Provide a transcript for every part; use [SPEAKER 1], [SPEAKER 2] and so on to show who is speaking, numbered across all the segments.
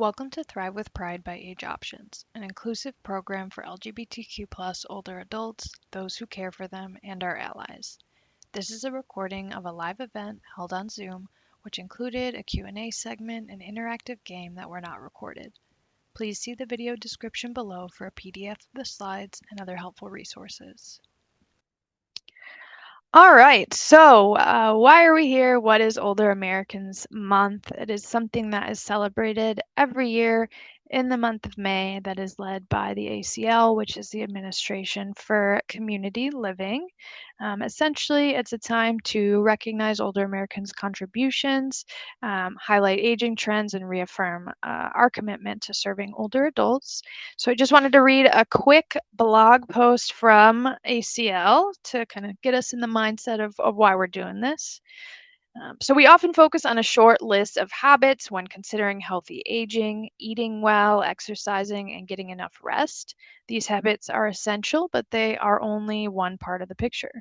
[SPEAKER 1] Welcome to Thrive with Pride by AgeOptions, an inclusive program for LGBTQ older adults, those who care for them, and our allies. This is a recording of a live event held on Zoom, which included a Q&A segment and interactive game that were not recorded. Please see the video description below for a PDF of the slides and other helpful resources. All right, so why are we here? What is Older Americans Month? It is something that is celebrated every year in the month of May that is led by the ACL, which is the Administration for Community Living. Essentially, it's a time to recognize older Americans' contributions, highlight aging trends, and reaffirm our commitment to serving older adults. So I just wanted to read a quick blog post from ACL to kind of get us in the mindset of why we're doing this. So we often focus on a short list of habits when considering healthy aging, eating well, exercising, and getting enough rest. These habits are essential, but they are only one part of the picture.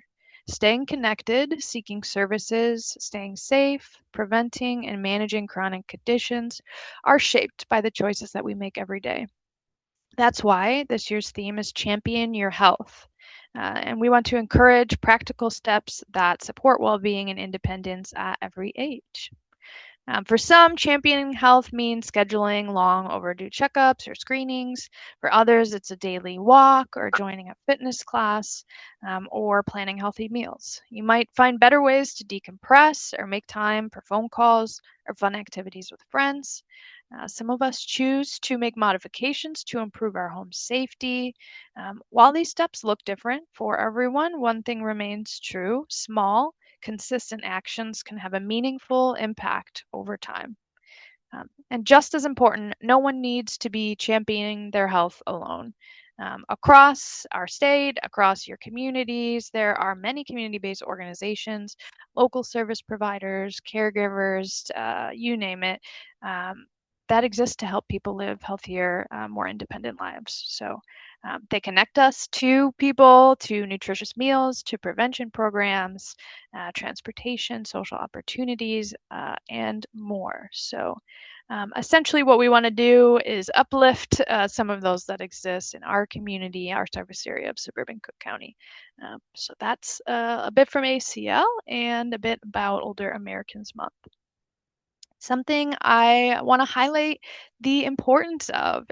[SPEAKER 1] Staying connected, seeking services, staying safe, preventing and managing chronic conditions are shaped by the choices that we make every day. That's why this year's theme is Champion Your Health. And we want to encourage practical steps that support well-being and independence at every age. For some, championing health means scheduling long overdue checkups or screenings. For others, it's a daily walk or joining a fitness class or planning healthy meals. You might find better ways to decompress or make time for phone calls or fun activities with friends. Some of us choose to make modifications to improve our home safety. While these steps look different for everyone, one thing remains true: small, consistent actions can have a meaningful impact over time. And just as important, no one needs to be championing their health alone. Across our state, across your communities, there are many community-based organizations, local service providers, caregivers, you name it, that exist to help people live healthier, more independent lives. So they connect us to people, to nutritious meals, to prevention programs, transportation, social opportunities, and more. So essentially what we want to do is uplift some of those that exist in our community, our service area of suburban Cook County. So that's a bit from ACL and a bit about Older Americans Month. Something I want to highlight the importance of.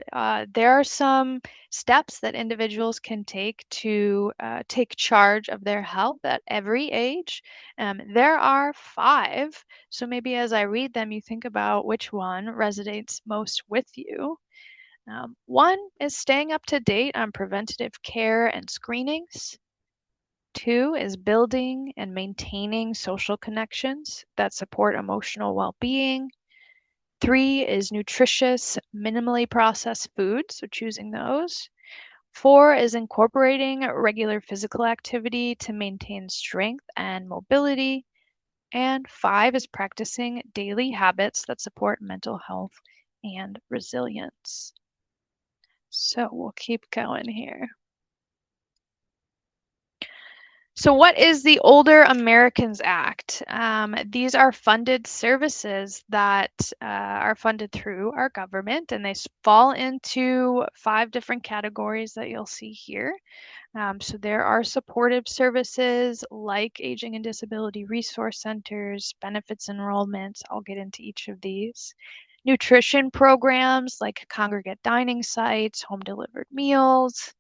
[SPEAKER 1] There are some steps that individuals can take to take charge of their health at every age. There are 5, so maybe as I read them, you think about which one resonates most with you. One is staying up to date on preventative care and screenings. 2 is building and maintaining social connections that support emotional well-being. 3 is nutritious, minimally processed foods, so choosing those. 4 is incorporating regular physical activity to maintain strength and mobility. And 5 is practicing daily habits that support mental health and resilience. So we'll keep going here. So what is the Older Americans Act? These are funded services that are funded through our government, and they fall into 5 different categories that you'll see here. So there are supportive services like Aging and Disability Resource Centers, benefits enrollments. I'll get into each of these. Nutrition programs like congregate dining sites, home delivered meals.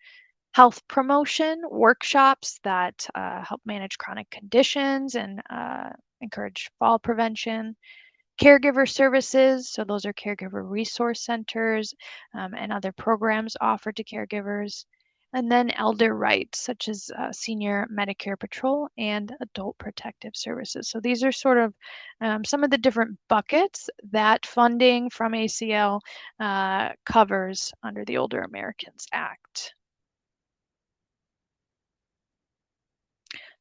[SPEAKER 1] Health promotion workshops that help manage chronic conditions and encourage fall prevention. Caregiver services, so those are caregiver resource centers and other programs offered to caregivers. And then elder rights, such as senior Medicare patrol and adult protective services. So these are sort of some of the different buckets that funding from ACL covers under the Older Americans Act.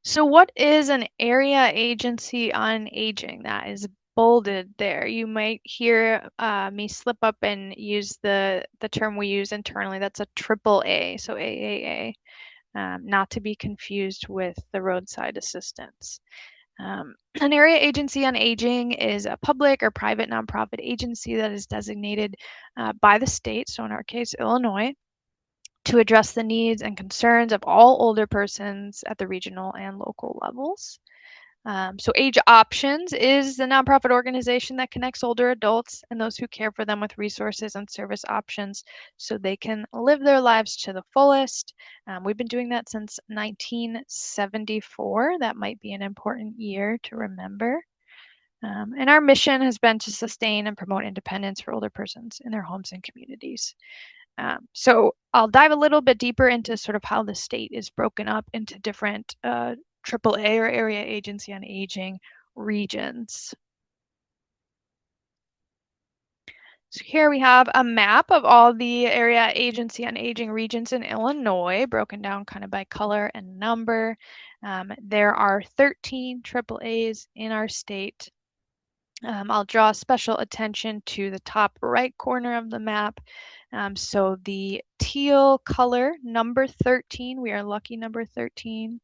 [SPEAKER 1] So what is an area agency on aging? That is bolded there. You might hear me slip up and use the term we use internally. That's a triple A, so AAA, not to be confused with the roadside assistance. An area agency on aging is a public or private nonprofit agency that is designated by the state, so in our case, Illinois, to address the needs and concerns of all older persons at the regional and local levels. So AgeOptions is the nonprofit organization that connects older adults and those who care for them with resources and service options so they can live their lives to the fullest. We've been doing that since 1974. That might be an important year to remember. And our mission has been to sustain and promote independence for older persons in their homes and communities. So I'll dive a little bit deeper into sort of how the state is broken up into different AAA or Area Agency on Aging regions. So here we have a map of all the Area Agency on Aging regions in Illinois, broken down kind of by color and number. There are 13 AAAs in our state. I'll draw special attention to the top right corner of the map. So the teal color, number 13, we are lucky number 13,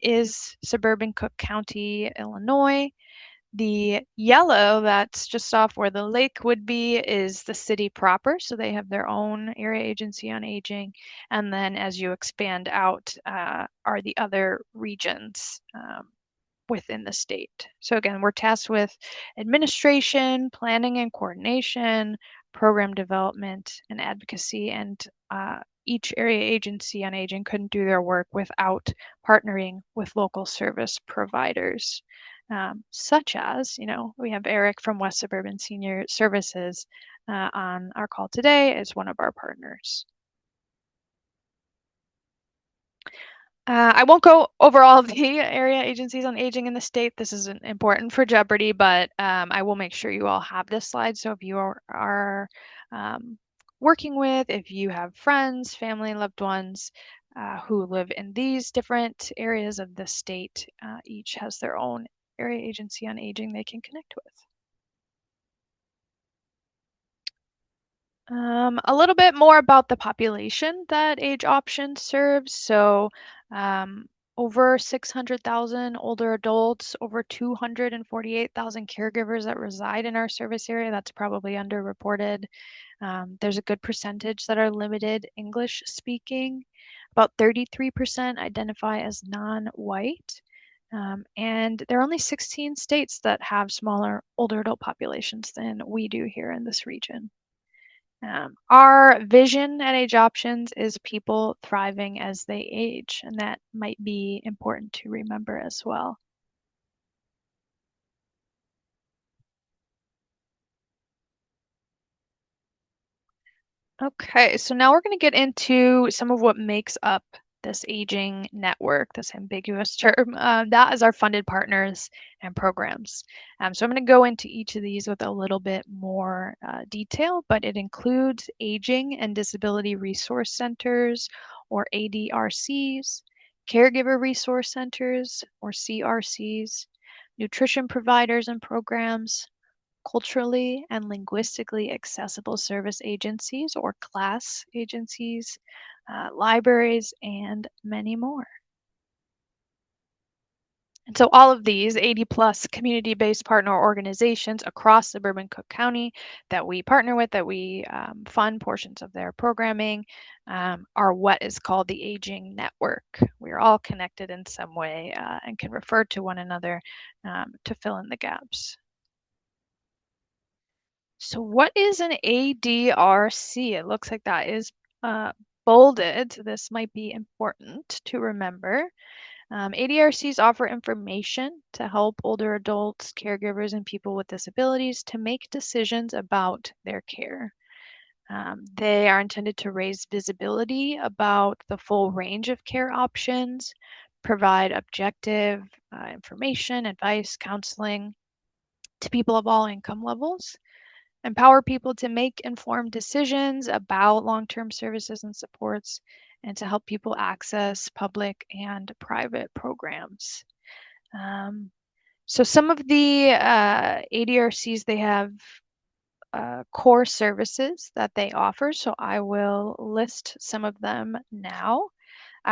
[SPEAKER 1] is suburban Cook County, Illinois. The yellow that's just off where the lake would be is the city proper, so they have their own area agency on aging. And then as you expand out are the other regions within the state. So again, we're tasked with administration, planning and coordination, program development, and advocacy. And each area agency on aging couldn't do their work without partnering with local service providers. Such as, we have Eric from West Suburban Senior Services on our call today as one of our partners. I won't go over all of the area agencies on aging in the state. This isn't important for Jeopardy, but I will make sure you all have this slide. So if you are working with, if you have friends, family, loved ones who live in these different areas of the state, each has their own area agency on aging they can connect with. A little bit more about the population that AgeOptions serves. So over 600,000 older adults, over 248,000 caregivers that reside in our service area. That's probably underreported. There's a good percentage that are limited English speaking. About 33% identify as non-white. And there are only 16 states that have smaller older adult populations than we do here in this region. Our vision at AgeOptions is people thriving as they age, and that might be important to remember as well. Okay, so now we're going to get into some of what makes up this aging network, this ambiguous term. That is our funded partners and programs. So I'm going to go into each of these with a little bit more detail, but it includes Aging and Disability Resource Centers, or ADRCs, Caregiver Resource Centers, or CRCs, nutrition providers and programs, culturally and linguistically accessible service agencies or class agencies, libraries, and many more. And so all of these 80 plus community-based partner organizations across suburban Cook County that we partner with, that we fund portions of their programming, are what is called the Aging Network. We are all connected in some way and can refer to one another to fill in the gaps. So what is an ADRC? It looks like that is bolded. So this might be important to remember. ADRCs offer information to help older adults, caregivers, and people with disabilities to make decisions about their care. They are intended to raise visibility about the full range of care options, provide objective information, advice, counseling to people of all income levels, empower people to make informed decisions about long-term services and supports, and to help people access public and private programs. So some of the ADRCs, they have core services that they offer. So I will list some of them now.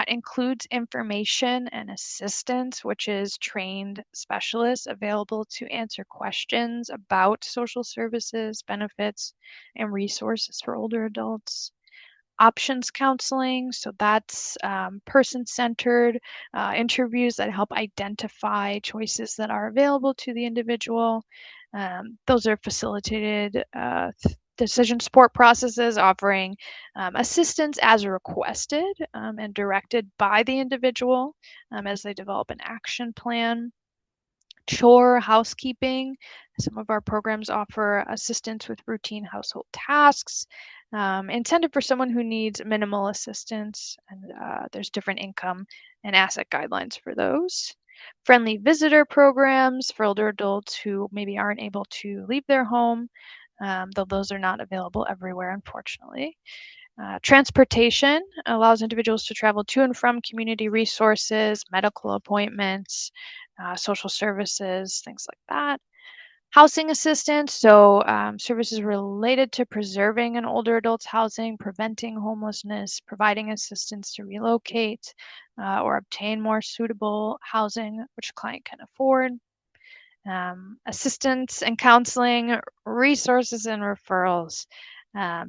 [SPEAKER 1] Includes information and assistance, which is trained specialists available to answer questions about social services, benefits, and resources for older adults. Options counseling, so that's person-centered interviews that help identify choices that are available to the individual. Those are facilitated decision support processes offering assistance as requested and directed by the individual as they develop an action plan. Chore housekeeping. Some of our programs offer assistance with routine household tasks, intended for someone who needs minimal assistance, and there's different income and asset guidelines for those. Friendly visitor programs for older adults who maybe aren't able to leave their home, though those are not available everywhere, unfortunately. Transportation allows individuals to travel to and from community resources, medical appointments, social services, things like that. Housing assistance, so services related to preserving an older adult's housing, preventing homelessness, providing assistance to relocate or obtain more suitable housing which a client can afford. Assistance and counseling, resources and referrals,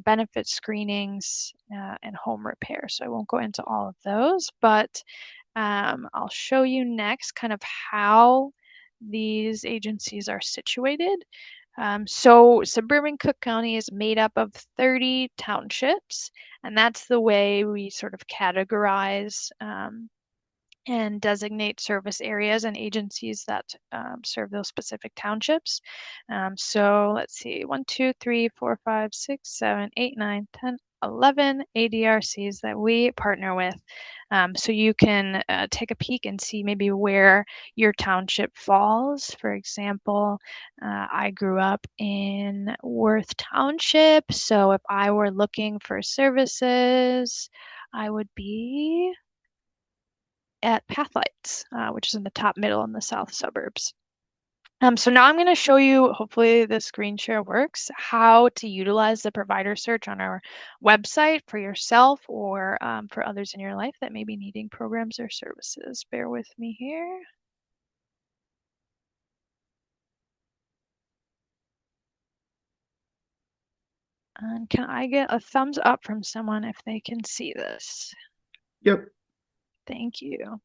[SPEAKER 1] benefit screenings, and home repair. So I won't go into all of those, but I'll show you next kind of how these agencies are situated. So suburban Cook County is made up of 30 townships, and that's the way we sort of categorize and designate service areas and agencies that serve those specific townships. So let's see, 1, 2, 3, 4, 5, 6, 7, 8, 9, 10, 11 ADRCs that we partner with. So you can take a peek and see maybe where your township falls. For example, I grew up in Worth Township, so if I were looking for services, I would be at Pathlights, which is in the top middle in the south suburbs. So now I'm going to show you, hopefully the screen share works, how to utilize the provider search on our website for yourself or for others in your life that may be needing programs or services. Bear with me here. And can I get a thumbs up from someone if they can see this?
[SPEAKER 2] Yep.
[SPEAKER 1] Thank you.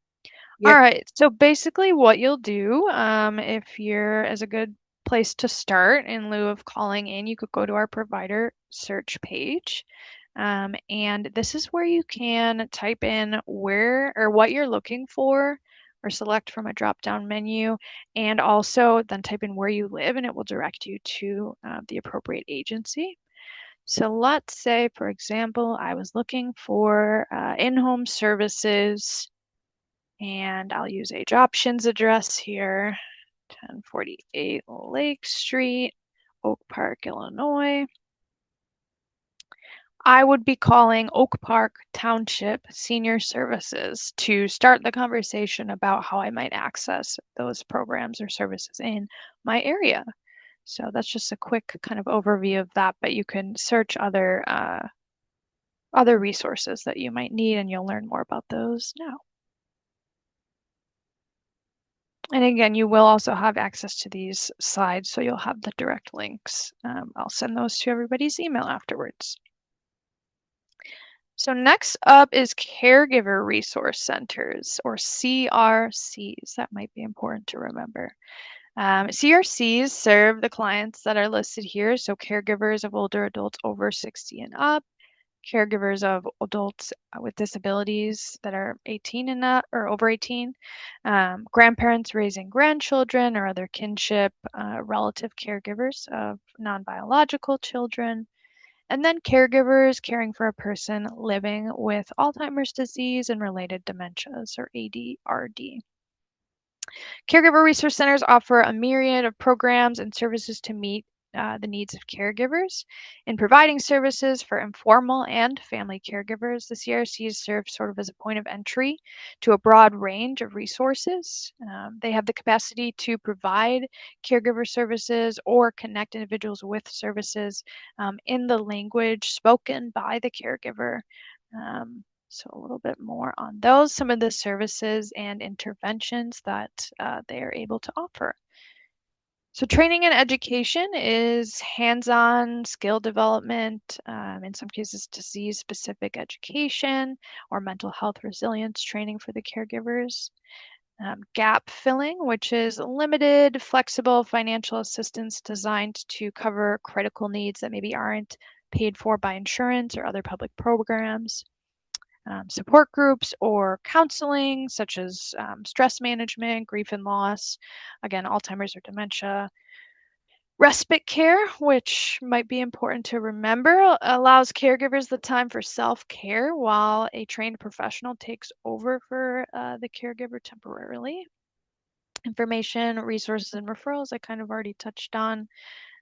[SPEAKER 2] Yep.
[SPEAKER 1] All right, so basically what you'll do, if you're as a good place to start in lieu of calling in, you could go to our provider search page. And this is where you can type in where or what you're looking for or select from a drop-down menu and also then type in where you live and it will direct you to the appropriate agency. So let's say, for example, I was looking for in-home services and I'll use AgeOptions address here, 1048 Lake Street, Oak Park, Illinois. I would be calling Oak Park Township Senior Services to start the conversation about how I might access those programs or services in my area. So that's just a quick kind of overview of that, but you can search other resources that you might need and you'll learn more about those now. And again, you will also have access to these slides, so you'll have the direct links. I'll send those to everybody's email afterwards. So next up is Caregiver Resource Centers, or CRCs. That might be important to remember. CRCs serve the clients that are listed here, so caregivers of older adults over 60 and up, caregivers of adults with disabilities that are 18 and up or over 18, grandparents raising grandchildren or other kinship relative caregivers of non-biological children, and then caregivers caring for a person living with Alzheimer's disease and related dementias or ADRD. Caregiver resource centers offer a myriad of programs and services to meet the needs of caregivers. In providing services for informal and family caregivers, the CRCs serve sort of as a point of entry to a broad range of resources. They have the capacity to provide caregiver services or connect individuals with services in the language spoken by the caregiver. So a little bit more on those, some of the services and interventions that they are able to offer. So training and education is hands-on skill development, in some cases disease-specific education or mental health resilience training for the caregivers. Gap filling, which is limited, flexible financial assistance designed to cover critical needs that maybe aren't paid for by insurance or other public programs. Support groups or counseling, such as stress management, grief and loss, again, Alzheimer's or dementia. Respite care, which might be important to remember, allows caregivers the time for self-care while a trained professional takes over for the caregiver temporarily. Information, resources, and referrals I kind of already touched on.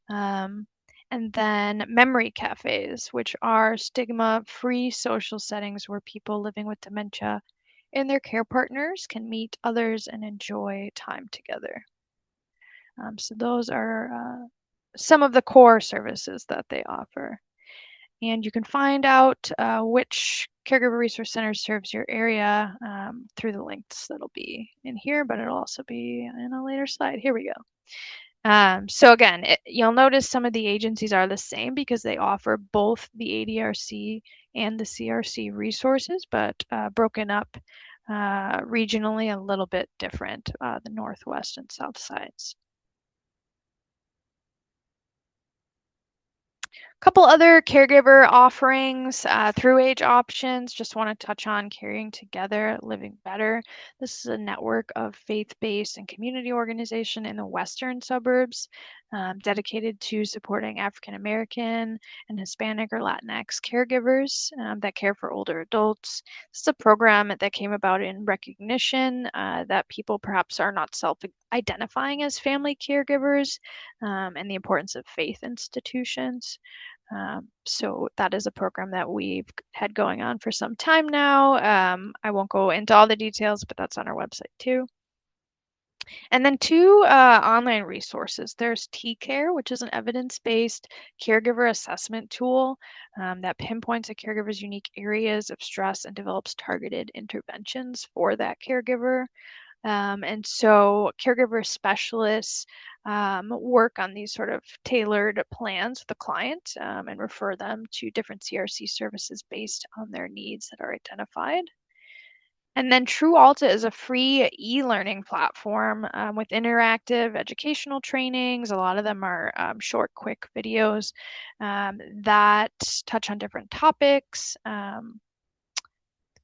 [SPEAKER 1] Um, and then memory cafes, which are stigma-free social settings where people living with dementia and their care partners can meet others and enjoy time together. So those are some of the core services that they offer. And you can find out which caregiver resource center serves your area through the links that'll be in here, but it'll also be in a later slide. Here we go. So again, you'll notice some of the agencies are the same because they offer both the ADRC and the CRC resources, but broken up regionally a little bit different, the northwest and south sides. Couple other caregiver offerings through AgeOptions. Just want to touch on Caring Together, Living Better. This is a network of faith-based and community organization in the western suburbs dedicated to supporting African American and Hispanic or Latinx caregivers that care for older adults. This is a program that came about in recognition that people perhaps are not self-identifying as family caregivers and the importance of faith institutions. So that is a program that we've had going on for some time now. I won't go into all the details, but that's on our website too. And then two online resources. There's T-Care, which is an evidence-based caregiver assessment tool that pinpoints a caregiver's unique areas of stress and develops targeted interventions for that caregiver. And so caregiver specialists work on these sort of tailored plans with the client and refer them to different CRC services based on their needs that are identified. And then True Alta is a free e-learning platform with interactive educational trainings. A lot of them are short, quick videos that touch on different topics.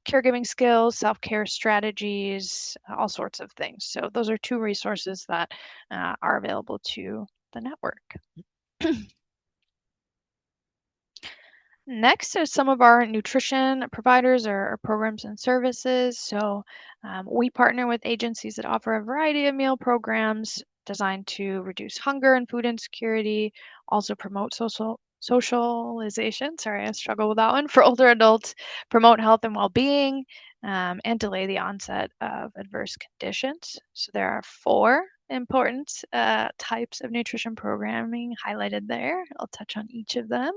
[SPEAKER 1] Caregiving skills, self-care strategies, all sorts of things. So those are two resources that are available to the network. Next is some of our nutrition providers or programs and services. So we partner with agencies that offer a variety of meal programs designed to reduce hunger and food insecurity, also promote socialization, sorry, I struggle with that one, for older adults, promote health and well-being, and delay the onset of adverse conditions. So there are four important types of nutrition programming highlighted there. I'll touch on each of them.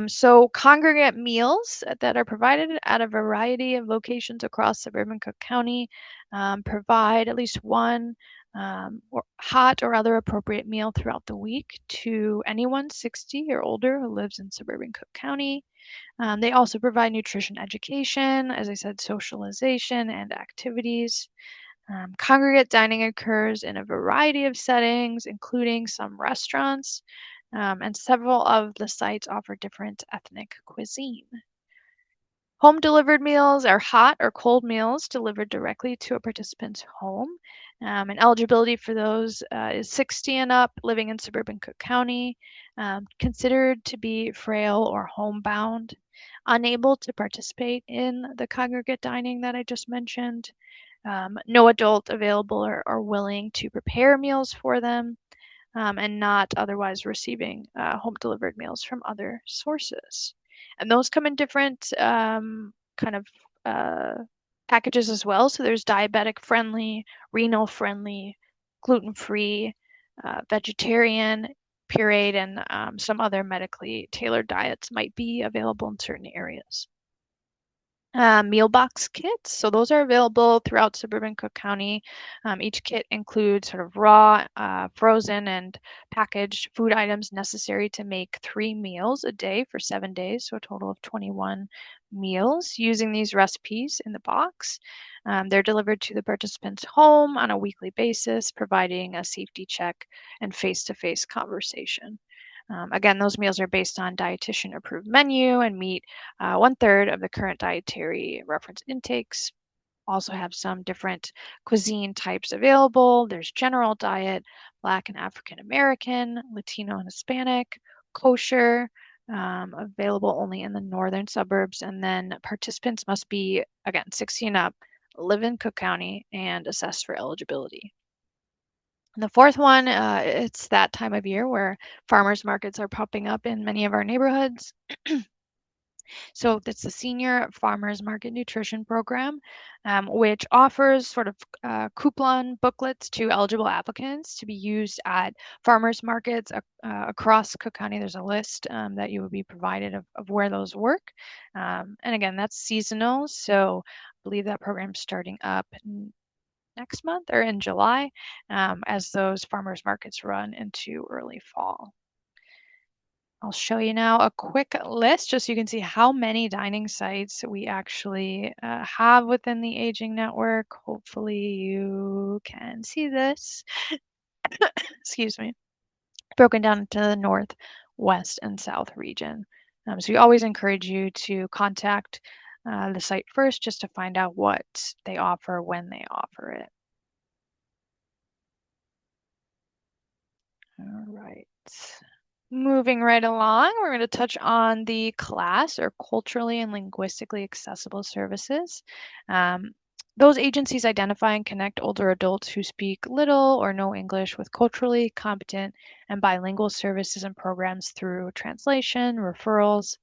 [SPEAKER 1] So congregate meals that are provided at a variety of locations across suburban Cook County provide at least one or hot or other appropriate meal throughout the week to anyone 60 or older who lives in suburban Cook County. They also provide nutrition education, as I said, socialization and activities. Congregate dining occurs in a variety of settings, including some restaurants, and several of the sites offer different ethnic cuisine. Home delivered meals are hot or cold meals delivered directly to a participant's home. And eligibility for those is 60 and up, living in suburban Cook County, considered to be frail or homebound, unable to participate in the congregate dining that I just mentioned. No adult available or willing to prepare meals for them, and not otherwise receiving home delivered meals from other sources. And those come in different kind of packages as well. So there's diabetic friendly, renal friendly, gluten free, vegetarian, pureed, and some other medically tailored diets might be available in certain areas. Meal box kits. So those are available throughout suburban Cook County. Each kit includes sort of raw, frozen, and packaged food items necessary to make 3 meals a day for 7 days, so a total of 21 meals using these recipes in the box. They're delivered to the participant's home on a weekly basis, providing a safety check and face-to-face conversation. Again, those meals are based on dietitian approved menu and meet 1/3 of the current dietary reference intakes. Also have some different cuisine types available. There's general diet, Black and African American, Latino and Hispanic, kosher, available only in the northern suburbs. And then participants must be, again, 16 up, live in Cook County, and assessed for eligibility. And the fourth one, it's that time of year where farmers markets are popping up in many of our neighborhoods. So it's the Senior Farmers Market Nutrition Program, which offers sort of coupon booklets to eligible applicants to be used at farmers markets across Cook County. There's a list that you will be provided of where those work. And again, that's seasonal. So I believe that program's starting up next month or in July as those farmers markets run into early fall. I'll show you now a quick list just so you can see how many dining sites we actually have within the Aging Network. Hopefully you can see this. Excuse me. Broken down into the north, west, and south region. So we always encourage you to contact the site first just to find out what they offer when they offer it. All right. Moving right along, we're going to touch on the CLASS, or culturally and linguistically accessible services. Those agencies identify and connect older adults who speak little or no English with culturally competent and bilingual services and programs through translation, referrals,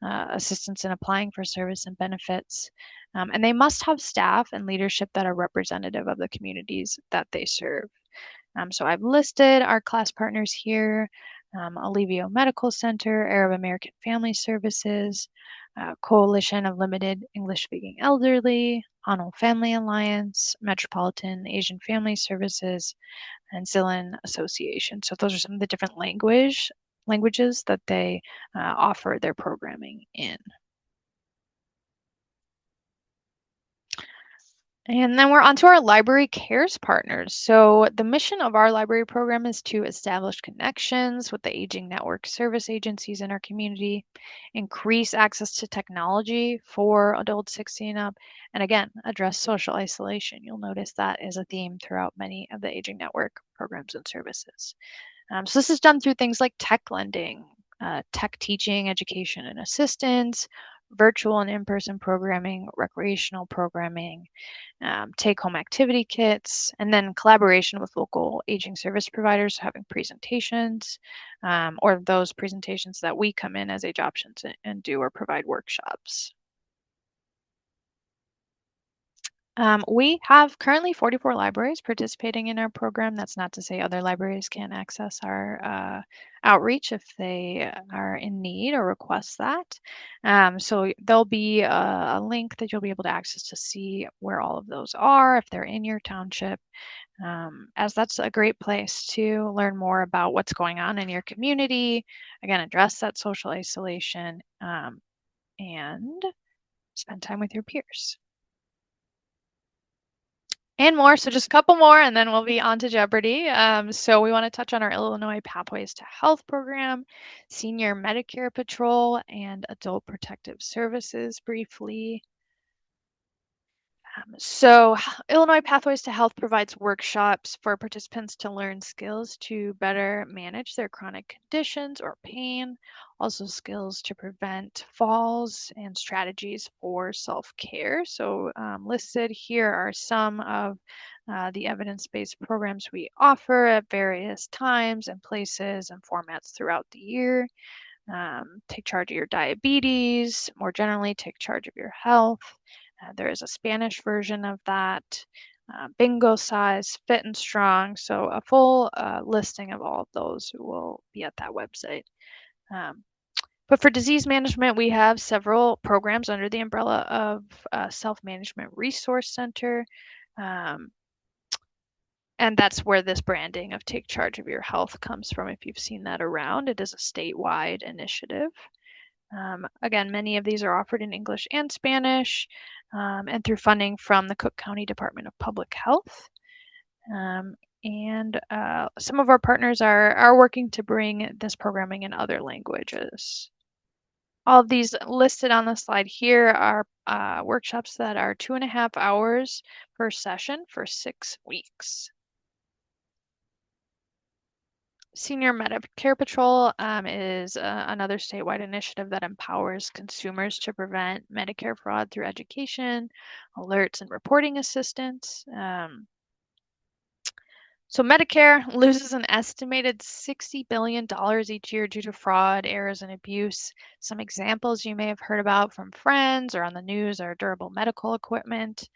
[SPEAKER 1] assistance in applying for service and benefits. And they must have staff and leadership that are representative of the communities that they serve. So I've listed our CLASS partners here. Alivio Medical Center, Arab American Family Services, Coalition of Limited English-Speaking Elderly, Ano Family Alliance, Metropolitan Asian Family Services, and Zillan Association. So those are some of the different languages that they offer their programming in. And then we're on to our library cares partners. So the mission of our library program is to establish connections with the Aging Network service agencies in our community, increase access to technology for adults 16 up, and again, address social isolation. You'll notice that is a theme throughout many of the Aging Network programs and services. So this is done through things like tech lending, tech teaching, education and assistance, virtual and in-person programming, recreational programming, take-home activity kits, and then collaboration with local aging service providers having presentations, or those presentations that we come in as AgeOptions and do or provide workshops. We have currently 44 libraries participating in our program. That's not to say other libraries can access our outreach if they are in need or request that. So there'll be a link that you'll be able to access to see where all of those are, if they're in your township, as that's a great place to learn more about what's going on in your community, again, address that social isolation, and spend time with your peers. And more, so just a couple more, and then we'll be on to Jeopardy. So we want to touch on our Illinois Pathways to Health program, Senior Medicare Patrol, and Adult Protective Services briefly. So Illinois Pathways to Health provides workshops for participants to learn skills to better manage their chronic conditions or pain, also skills to prevent falls and strategies for self-care. So listed here are some of the evidence-based programs we offer at various times and places and formats throughout the year. Take charge of your diabetes, more generally, take charge of your health. There is a Spanish version of that, bingo size, fit and strong. So a full listing of all of those will be at that website. But for disease management, we have several programs under the umbrella of Self-Management Resource Center. Um, and that's where this branding of Take Charge of Your Health comes from, if you've seen that around. It is a statewide initiative. Again, many of these are offered in English and Spanish, and through funding from the Cook County Department of Public Health. And some of our partners are working to bring this programming in other languages. All of these listed on the slide here are workshops that are 2.5 hours per session for 6 weeks. Senior Medicare Patrol is another statewide initiative that empowers consumers to prevent Medicare fraud through education, alerts, and reporting assistance. So Medicare loses an estimated $60 billion each year due to fraud, errors, and abuse. Some examples you may have heard about from friends or on the news are durable medical equipment,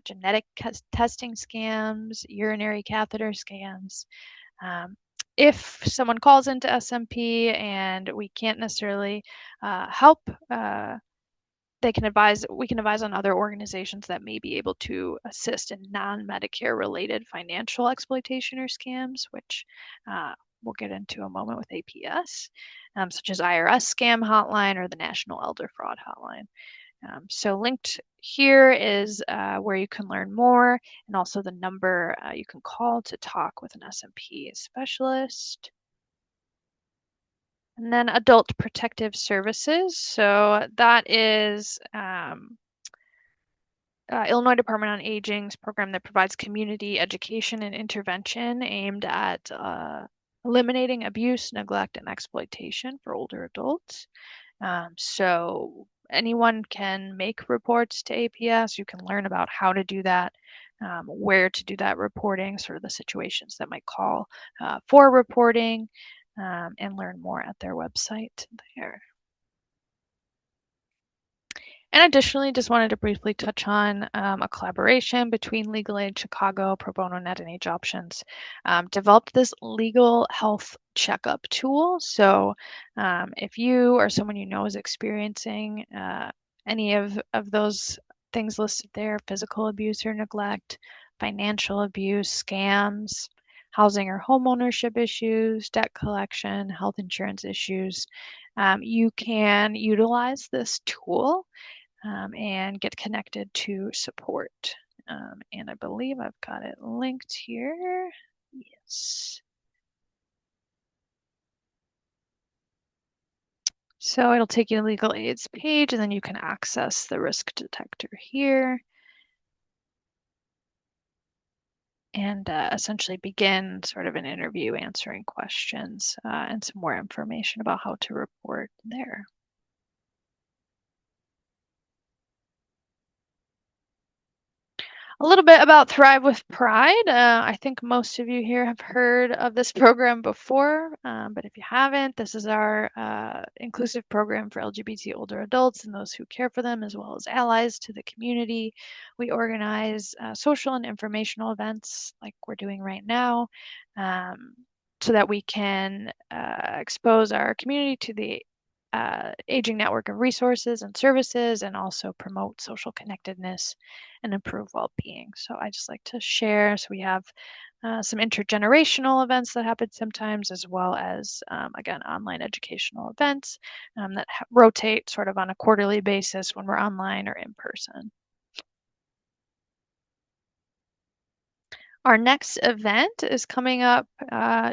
[SPEAKER 1] genetic testing scams, urinary catheter scams. If someone calls into SMP and we can't necessarily help, we can advise on other organizations that may be able to assist in non-Medicare related financial exploitation or scams, which we'll get into a moment with APS, such as IRS scam hotline or the National Elder Fraud Hotline. So linked here is where you can learn more, and also the number you can call to talk with an SMP specialist. And then Adult Protective Services. So that is Illinois Department on Aging's program that provides community education and intervention aimed at eliminating abuse, neglect, and exploitation for older adults. So anyone can make reports to APS. You can learn about how to do that, where to do that reporting, sort of the situations that might call for reporting, and learn more at their website there. And additionally, just wanted to briefly touch on a collaboration between Legal Aid Chicago, Pro Bono Net, and AgeOptions. Developed this legal health checkup tool. So if you or someone you know is experiencing any of those things listed there, physical abuse or neglect, financial abuse, scams, housing or home ownership issues, debt collection, health insurance issues, you can utilize this tool and get connected to support. And I believe I've got it linked here. Yes. So it'll take you to Legal Aid's page, and then you can access the risk detector here. And essentially begin sort of an interview answering questions and some more information about how to report there. A little bit about Thrive with Pride. I think most of you here have heard of this program before, but if you haven't, this is our inclusive program for LGBT older adults and those who care for them, as well as allies to the community. We organize social and informational events like we're doing right now, so that we can expose our community to the aging network of resources and services, and also promote social connectedness and improve well-being. So I just like to share. So we have some intergenerational events that happen sometimes, as well as, again, online educational events that rotate sort of on a quarterly basis when we're online or in person. Our next event is coming up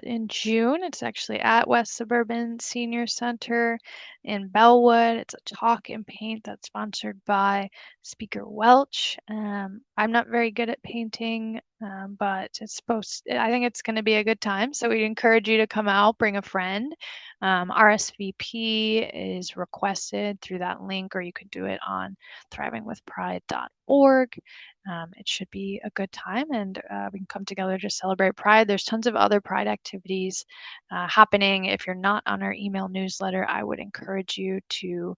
[SPEAKER 1] in June. It's actually at West Suburban Senior Center in Bellwood. It's a talk and paint that's sponsored by Speaker Welch. I'm not very good at painting, but I think it's going to be a good time. So we encourage you to come out, bring a friend. RSVP is requested through that link, or you can do it on thrivingwithpride.org. It should be a good time, and we can come together to celebrate Pride. There's tons of other Pride activities happening. If you're not on our email newsletter, I would encourage you to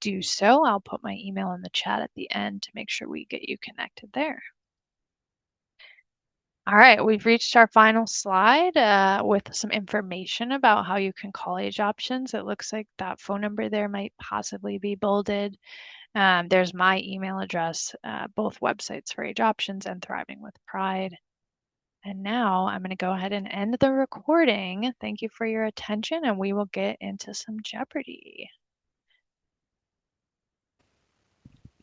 [SPEAKER 1] do so. I'll put my email in the chat at the end to make sure we get you connected there. All right, we've reached our final slide with some information about how you can call AgeOptions. It looks like that phone number there might possibly be bolded. There's my email address, both websites for AgeOptions and Thriving with Pride. And now I'm going to go ahead and end the recording. Thank you for your attention, and we will get into some Jeopardy!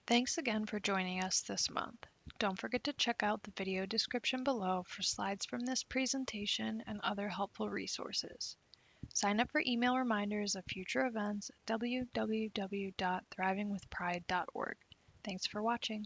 [SPEAKER 1] Thanks again for joining us this month. Don't forget to check out the video description below for slides from this presentation and other helpful resources. Sign up for email reminders of future events at www.thrivingwithpride.org. Thanks for watching.